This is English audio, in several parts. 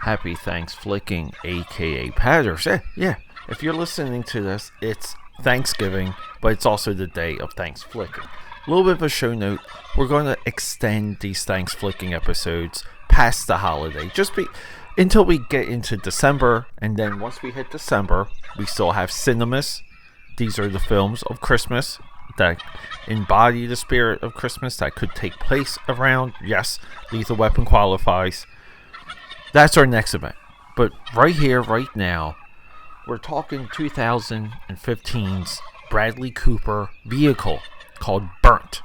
Happy Thanksflicking, AKAPAD. Yeah. If you're listening to this, it's Thanksgiving, but it's also the day of Thanksflicking. A little bit of a show note. We're going to extend these Thanksflicking episodes past the holiday, until we get into December, and then once we hit December, we still have cinemas. These are the films of Christmas that embody the spirit of Christmas that could take place around. Yes, Lethal Weapon qualifies. That's our next event. But right here, right now, we're talking 2015's Bradley Cooper vehicle called Burnt.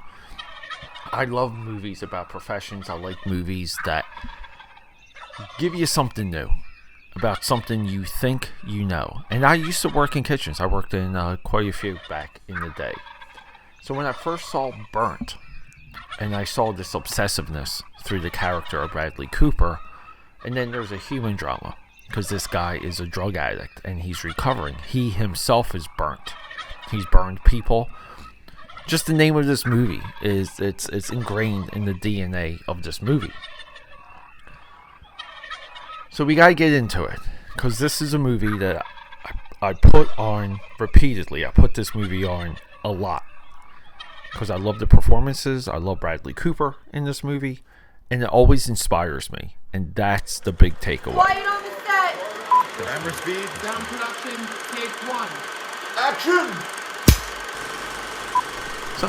I love movies about professions. I like movies that give you something new about something you think you know. And I used to work in kitchens. I worked in quite a few back in the day. So when I first saw Burnt, and I saw this obsessiveness through the character of Bradley Cooper, and then there's a human drama, because this guy is a drug addict and he's recovering. He himself is burnt. He's burned people. Just the name of this movie is it's ingrained in the DNA of this movie. So we gotta get into it, because this is a movie that I put on repeatedly. I put this movie on a lot because I love the performances. I love Bradley Cooper in this movie, and it always inspires me. And that's the big takeaway. Quiet on the set. Camera speed. Sound production, take one. Action! So,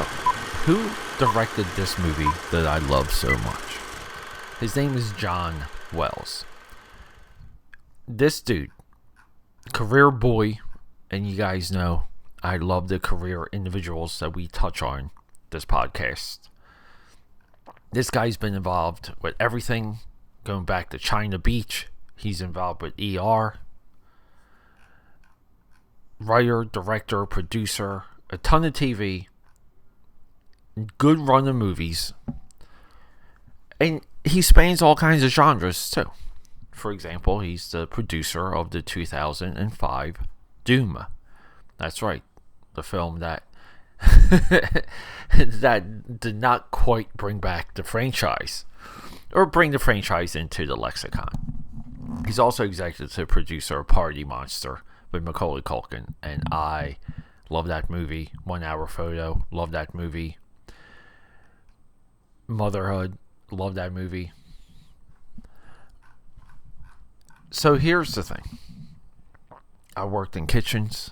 who directed this movie that I love so much? His name is John Wells. This dude, career boy, and you guys know I love the career individuals that we touch on this podcast. This guy's been involved with everything, going back to China Beach. He's involved with ER. Writer, director, producer, a ton of TV, good run of movies, and he spans all kinds of genres too. For example, he's the producer of the 2005 Doom. That's right, the film that that did not quite bring back the franchise, or bring the franchise into the lexicon. He's also executive producer of Party Monster with Macaulay Culkin, and I love that movie. 1 Hour Photo, love that movie. Motherhood, love that movie. So here's the thing. I worked in kitchens,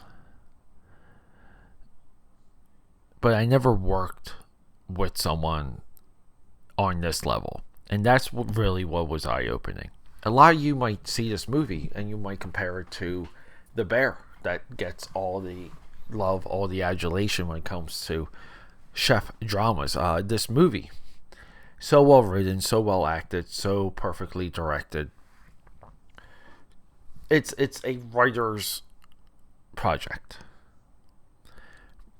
but I never worked with someone on this level. And that's really what was eye-opening. A lot of you might see this movie and you might compare it to The Bear, that gets all the love, all the adulation when it comes to chef dramas. This movie, so well written, so well acted, so perfectly directed. It's a writer's project.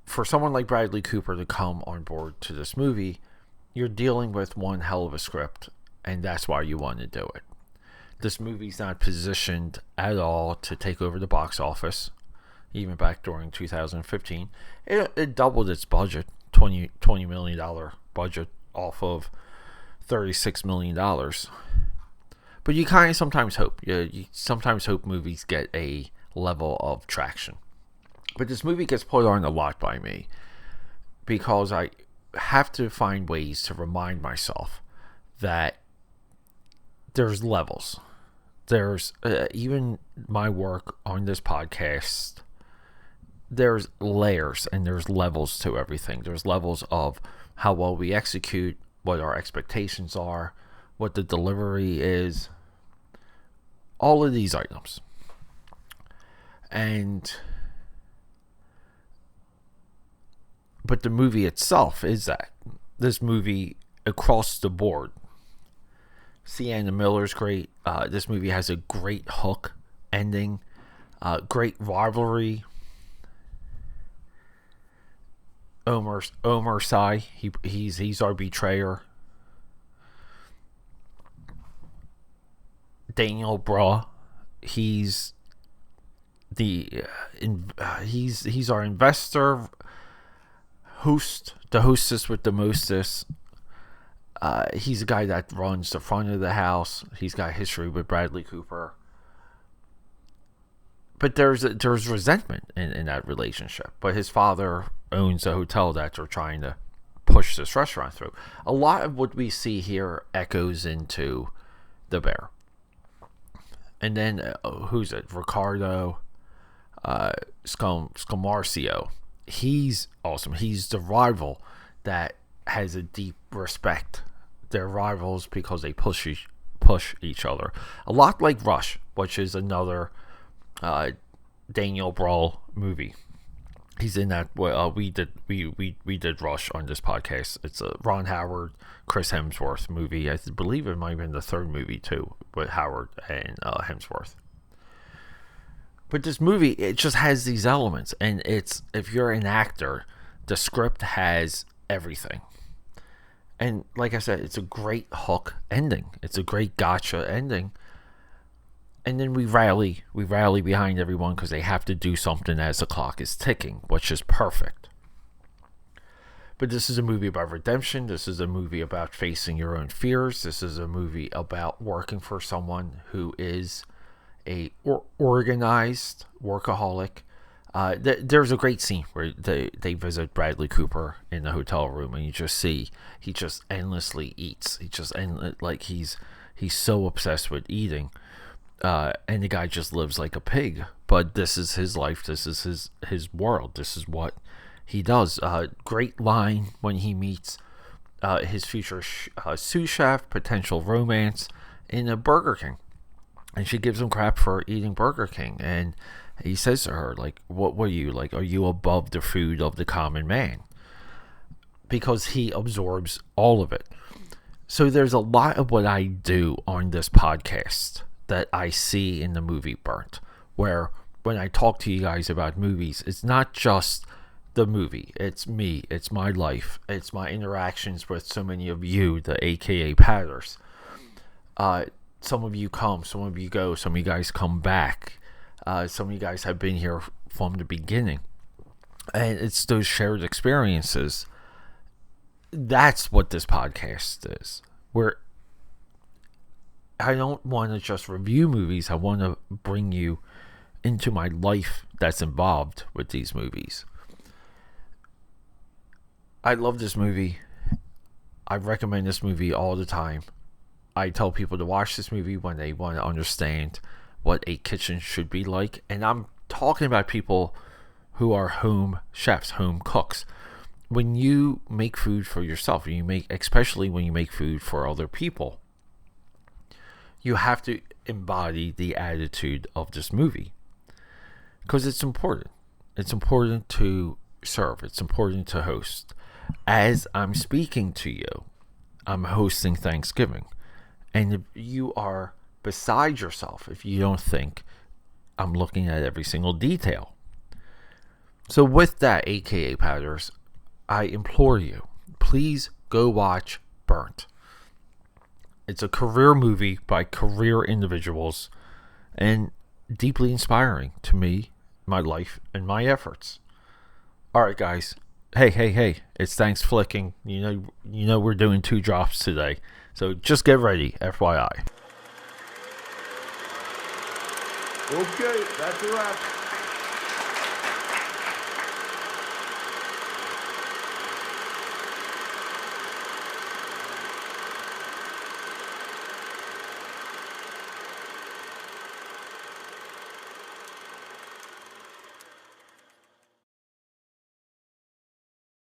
For someone like Bradley Cooper to come on board to this movie, you're dealing with one hell of a script, and that's why you want to do it. This movie's not positioned at all to take over the box office, even back during 2015. It doubled its budget, $20 million budget off of $36 million. But you kind of sometimes hope. You sometimes hope movies get a level of traction. But this movie gets put on a lot by me, because I have to find ways to remind myself that there's levels. There's even my work on this podcast, there's layers and there's levels to everything. There's levels of how well we execute, what our expectations are, what the delivery is, all of these items. But the movie itself is that. This movie across the board. Sienna Miller's great. This movie has a great hook ending. Great rivalry. Omar Sy, he's our betrayer. Daniel Bra, he's our investor, host, the hostess with the mostest. He's a guy that runs the front of the house. He's got history with Bradley Cooper. But there's resentment in that relationship. But his father owns a hotel that they're trying to push this restaurant through. A lot of what we see here echoes into The Bear. And then, who's it? Ricardo Scamarcio. He's awesome. He's the rival that has a deep respect. They're rivals because they push each other. A lot like Rush, which is another Daniel Brawl movie. He's in that. We did Rush on this podcast. It's a Ron Howard, Chris Hemsworth movie. I believe it might have been the third movie too, with Howard and Hemsworth. But this movie, it just has these elements, and it's, if you're an actor, the script has everything. And like I said, it's a great hook ending. It's a great gotcha ending. And then we rally behind everyone because they have to do something as the clock is ticking, which is perfect. But this is a movie about redemption. This is a movie about facing your own fears. This is a movie about working for someone who is a organized workaholic. There's a great scene where they visit Bradley Cooper in the hotel room, and you just see he just endlessly eats. He's so obsessed with eating. And the guy just lives like a pig, but this is his life. This is his world. This is what he does. Great line when he meets his future sous chef, potential romance in a Burger King, and she gives him crap for eating Burger King, and he says to her, like, "What were you like? Are you above the food of the common man?" Because he absorbs all of it. So there's a lot of what I do on this podcast that I see in the movie Burnt, where when I talk to you guys about movies, it's not just the movie, it's me, it's my life, it's my interactions with so many of you, the AKAPADers. Some of you come, some of you go, some of you guys come back, some of you guys have been here from the beginning, and it's those shared experiences. That's what this podcast is, where I don't want to just review movies. I want to bring you into my life that's involved with these movies. I love this movie. I recommend this movie all the time. I tell people to watch this movie when they want to understand what a kitchen should be like. And I'm talking about people who are home chefs, home cooks. When you make food for yourself, especially when you make food for other people, you have to embody the attitude of this movie, because it's important. It's important to serve. It's important to host. As I'm speaking to you, I'm hosting Thanksgiving. And if you are beside yourself, if you don't think I'm looking at every single detail. So with that, AKAPADers, I implore you, please go watch Burnt. It's a career movie by career individuals, and deeply inspiring to me, my life, and my efforts. Alright guys, hey, it's Thanksflicking. You know we're doing 2 drops today, so just get ready, FYI. Okay, that's a wrap.